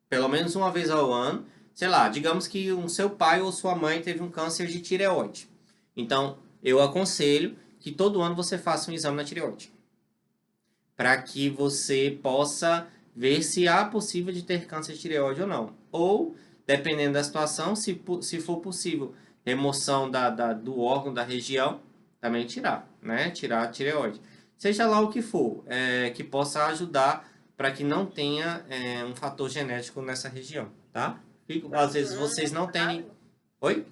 pelo menos uma vez ao ano. Sei lá, digamos que seu pai ou sua mãe teve um câncer de tireoide. Então eu aconselho que todo ano você faça um exame na tireoide, para que você possa ver se há possível de ter câncer de tireoide ou não. Ou, dependendo da situação, se for possível, remoção do órgão da região, também tirar, né? Tirar a tireoide. Seja lá o que for, que possa ajudar para que não tenha um fator genético nessa região, tá? Às vezes vocês não têm... Oi?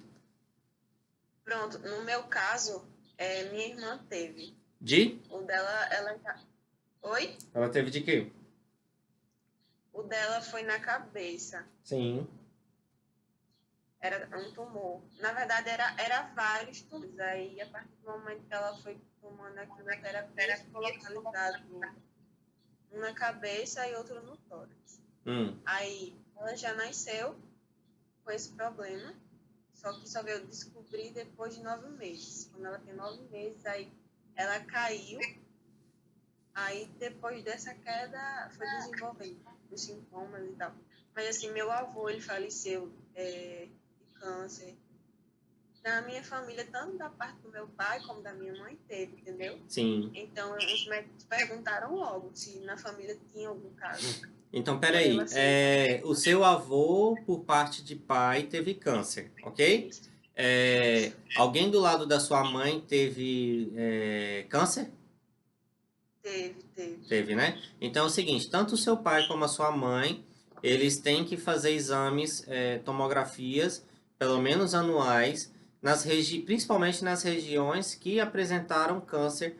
Pronto, no meu caso, minha irmã teve. De? O dela, Oi? Ela teve de quê? O dela foi na cabeça. Sim. Era um tumor. Na verdade, era vários tumores. Aí, a partir do momento que ela foi tomando aquilo, era localizado um na cabeça e outro no tórax. Aí, ela já nasceu com esse problema, só que só veio descobrir depois de 9 meses. Quando ela tem 9 meses, aí ela caiu. Aí, depois dessa queda, foi desenvolvendo os sintomas e tal. Mas, assim, meu avô, ele faleceu de câncer. na minha família, tanto da parte do meu pai como da minha mãe, teve, entendeu? Sim. Então, os médicos perguntaram logo se na família tinha algum caso. Então, peraí. O seu avô, por parte de pai, teve câncer, ok? Alguém do lado da sua mãe teve câncer? Teve. Teve, né? Então é o seguinte, tanto o seu pai como a sua mãe, eles têm que fazer exames, tomografias, pelo menos anuais, principalmente nas regiões que apresentaram câncer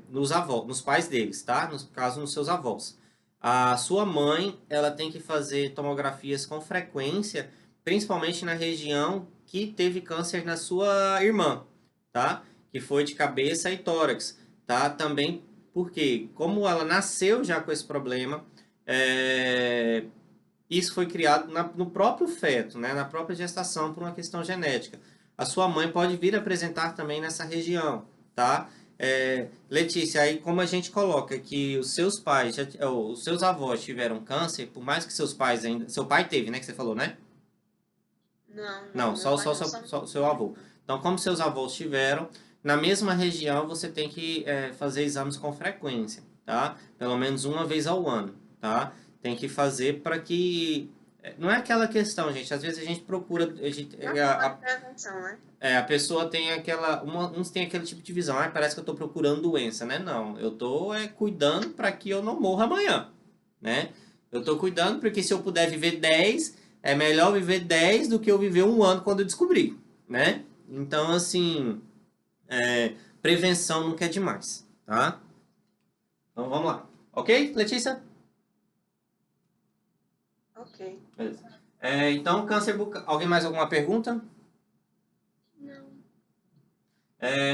nos pais deles, tá? No caso, nos seus avós. A sua mãe, ela tem que fazer tomografias com frequência, principalmente na região que teve câncer na sua irmã, tá? Que foi de cabeça e tórax, tá? Também porque, como ela nasceu já com esse problema, isso foi criado no próprio feto, né? Na própria gestação, por uma questão genética. A sua mãe pode vir apresentar também nessa região, tá? Letícia, aí como a gente coloca que os seus pais, os seus avós tiveram câncer, por mais que seus pais ainda... Seu pai teve, né? Que você falou, né? Não, só o seu avô. Então, como seus avós tiveram, na mesma região você tem que fazer exames com frequência, tá? Pelo menos uma vez ao ano, tá? Tem que fazer para que... Não é aquela questão, gente. Às vezes a gente procura... prevenção, né? A pessoa tem aquela... Uns tem aquele tipo de visão. Parece que eu estou procurando doença, né? Não, eu estou cuidando para que eu não morra amanhã, né? Eu estou cuidando porque se eu puder viver 10... É melhor viver 10 do que eu viver 1 ano quando eu descobrir, né? Então, assim, prevenção nunca é demais, tá? Então, vamos lá. Ok, Letícia? Ok. Beleza. Então, câncer bucal... Alguém mais alguma pergunta? Não.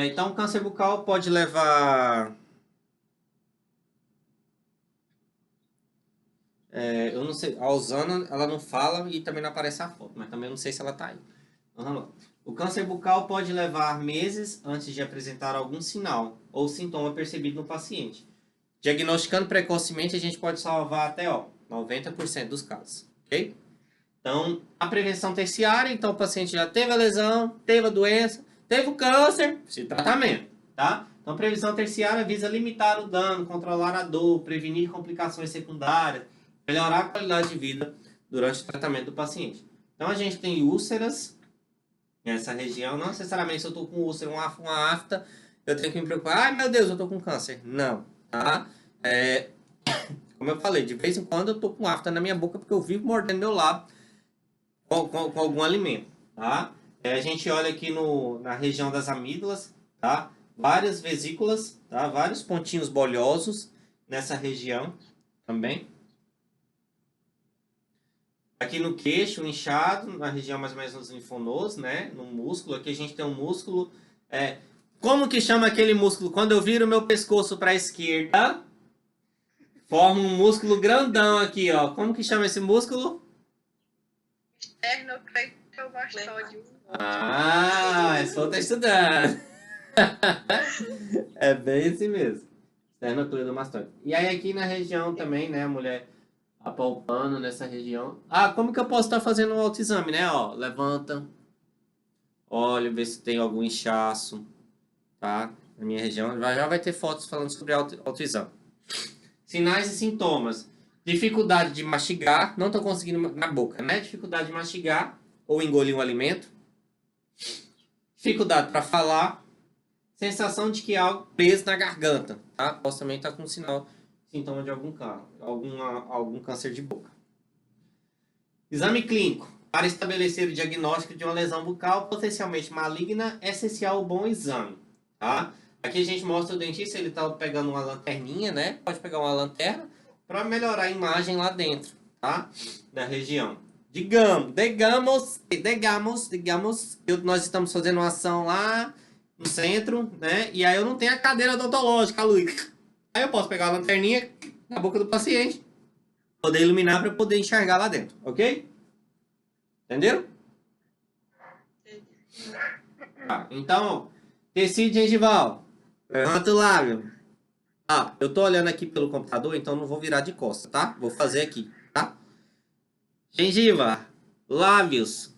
Então, câncer bucal pode levar... eu não sei, a Osana, ela não fala e também não aparece a foto, mas também não sei se ela tá aí. Vamos lá. O câncer bucal pode levar meses antes de apresentar algum sinal ou sintoma percebido no paciente. Diagnosticando precocemente, a gente pode salvar até 90% dos casos, ok? Então, a prevenção terciária, então o paciente já teve a lesão, teve a doença, teve o câncer, precisa de tratamento, tá? Então, a prevenção terciária visa limitar o dano, controlar a dor, prevenir complicações secundárias, melhorar a qualidade de vida durante o tratamento do paciente. Então, a gente tem úlceras nessa região. Não necessariamente se eu estou com úlcera, uma afta, eu tenho que me preocupar. Ai, meu Deus, eu estou com câncer. Não, tá? Como eu falei, de vez em quando eu estou com afta na minha boca porque eu vivo mordendo meu lábio com algum alimento, tá? A gente olha aqui na região das amígdalas, tá? Várias vesículas, tá? Vários pontinhos bolhosos nessa região também. Aqui no queixo, inchado, na região mais ou menos dos linfonodos, né? No músculo. Aqui a gente tem um músculo. Como que chama aquele músculo? Quando eu viro o meu pescoço para a esquerda, forma um músculo grandão aqui, ó. Como que chama esse músculo? Esternocleidomastoide. Esse outro tá estudando. É bem esse mesmo. Esternocleidomastoide. E aí aqui na região também, né, a mulher apalpando nessa região. Como que eu posso estar fazendo um autoexame, né? Ó, levanta, olha, vê se tem algum inchaço, tá? Na minha região já vai ter fotos falando sobre autoexame. Sinais e sintomas. Dificuldade de mastigar, não tô conseguindo na boca, né? Dificuldade de mastigar ou engolir um alimento. Dificuldade para falar. Sensação de que há algo preso na garganta, tá? Posso também estar com sintoma de algum câncer de boca. Exame clínico. Para estabelecer o diagnóstico de uma lesão bucal potencialmente maligna, é essencial o bom exame, tá? Aqui a gente mostra o dentista, ele está pegando uma lanterninha, né? Pode pegar uma lanterna para melhorar a imagem lá dentro, tá? Da região. Digamos que nós estamos fazendo uma ação lá no centro, né? E aí eu não tenho a cadeira odontológica, Luiz. Aí eu posso pegar a lanterninha na boca do paciente, poder iluminar para poder enxergar lá dentro, ok? Entenderam? Então, tecido gengival. Levanta o lábio. Eu tô olhando aqui pelo computador, então não vou virar de costas, tá? Vou fazer aqui, tá? Gengiva, lábios.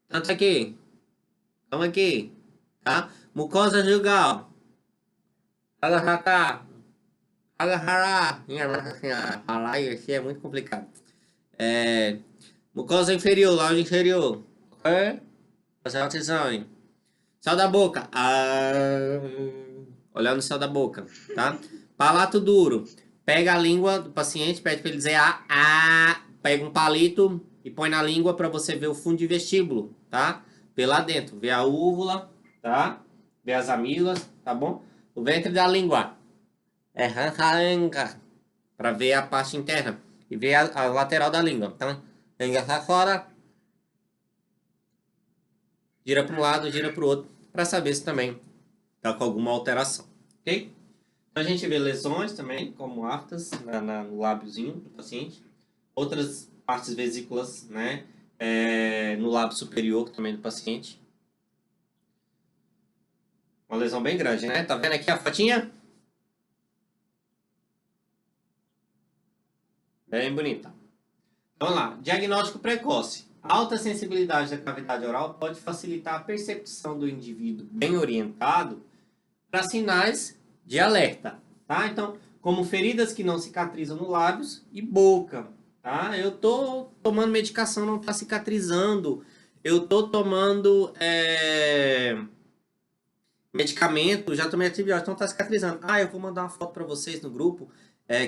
Tanto aqui. Vamos aqui. Tá? Mucosa jugal. Agarracá. Agarrará. Falar isso é muito complicado. Mucosa inferior, lábio inferior. Ok? Fazer atenção, hein? Céu da boca. Olhar no céu da boca, tá? Palato duro. Pega a língua do paciente, pede para ele dizer pega um palito e põe na língua para você ver o fundo de vestíbulo, tá? Vê lá dentro, vê a úvula, tá? Vê as amígdalas, tá bom? O ventre da língua. Para ver a parte interna e ver a lateral da língua. Então, língua pra fora. Gira para um lado, gira para o outro, para saber se também está com alguma alteração, ok? Então, a gente vê lesões também, como aftas no lábiozinho do paciente. Outras partes vesículas, né? No lábio superior também do paciente. Uma lesão bem grande, né? Tá vendo aqui a fotinha? Bem bonita. Vamos lá. Diagnóstico precoce. Alta sensibilidade da cavidade oral pode facilitar a percepção do indivíduo bem orientado para sinais de alerta, tá? Então, como feridas que não cicatrizam no lábios e boca, tá? Eu tô tomando medicação, não tá cicatrizando. Eu tô tomando medicamento, já tomei antibiótico, não tá cicatrizando. Eu vou mandar uma foto para vocês no grupo,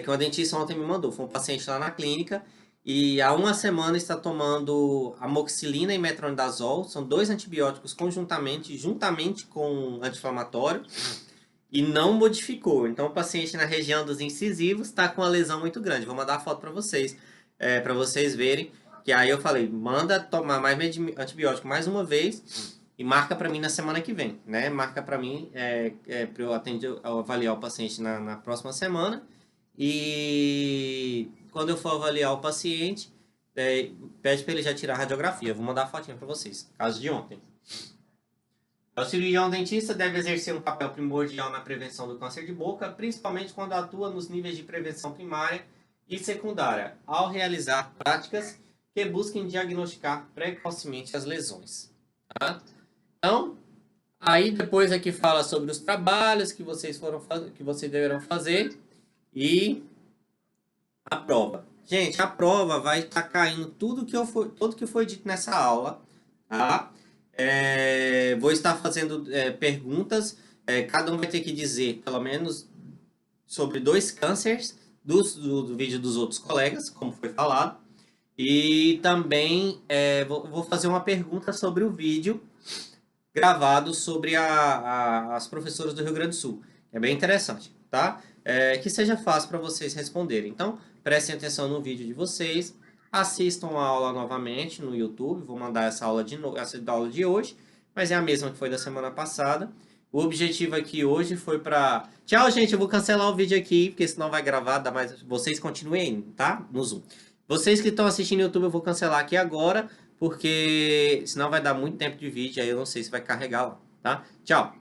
que uma dentista ontem me mandou. Foi um paciente lá na clínica e há uma semana está tomando amoxicilina e metronidazol. São 2 antibióticos conjuntamente, juntamente com anti-inflamatório, e não modificou. Então, o paciente na região dos incisivos está com uma lesão muito grande. Vou mandar a foto para vocês verem. Que aí eu falei, manda tomar mais antibiótico mais uma vez e marca para mim na semana que vem, né? Marca para mim para eu avaliar o paciente na próxima semana. E quando eu for avaliar o paciente, pede para ele já tirar a radiografia. Vou mandar a fotinha para vocês, caso de ontem. O cirurgião dentista deve exercer um papel primordial na prevenção do câncer de boca, principalmente quando atua nos níveis de prevenção primária e secundária, ao realizar práticas que busquem diagnosticar precocemente as lesões. Tá? Então, aí depois aqui fala sobre os trabalhos que vocês deverão fazer e a prova. Gente, a prova vai estar caindo tudo que foi dito nessa aula, tá? Vou estar fazendo perguntas. Cada um vai ter que dizer, pelo menos, sobre 2 cânceres do vídeo dos outros colegas, como foi falado. E também vou fazer uma pergunta sobre o vídeo gravado sobre as professoras do Rio Grande do Sul. É bem interessante, tá? Que seja fácil para vocês responderem. Então, prestem atenção no vídeo de vocês. Assistam a aula novamente no YouTube. Vou mandar essa aula de hoje, mas é a mesma que foi da semana passada. O objetivo aqui hoje foi para... Tchau, gente. Eu vou cancelar o vídeo aqui, porque senão vai gravar, mas vocês continuem, tá? No Zoom. Vocês que estão assistindo no YouTube, eu vou cancelar aqui agora, porque senão vai dar muito tempo de vídeo, aí eu não sei se vai carregar lá, tá? Tchau!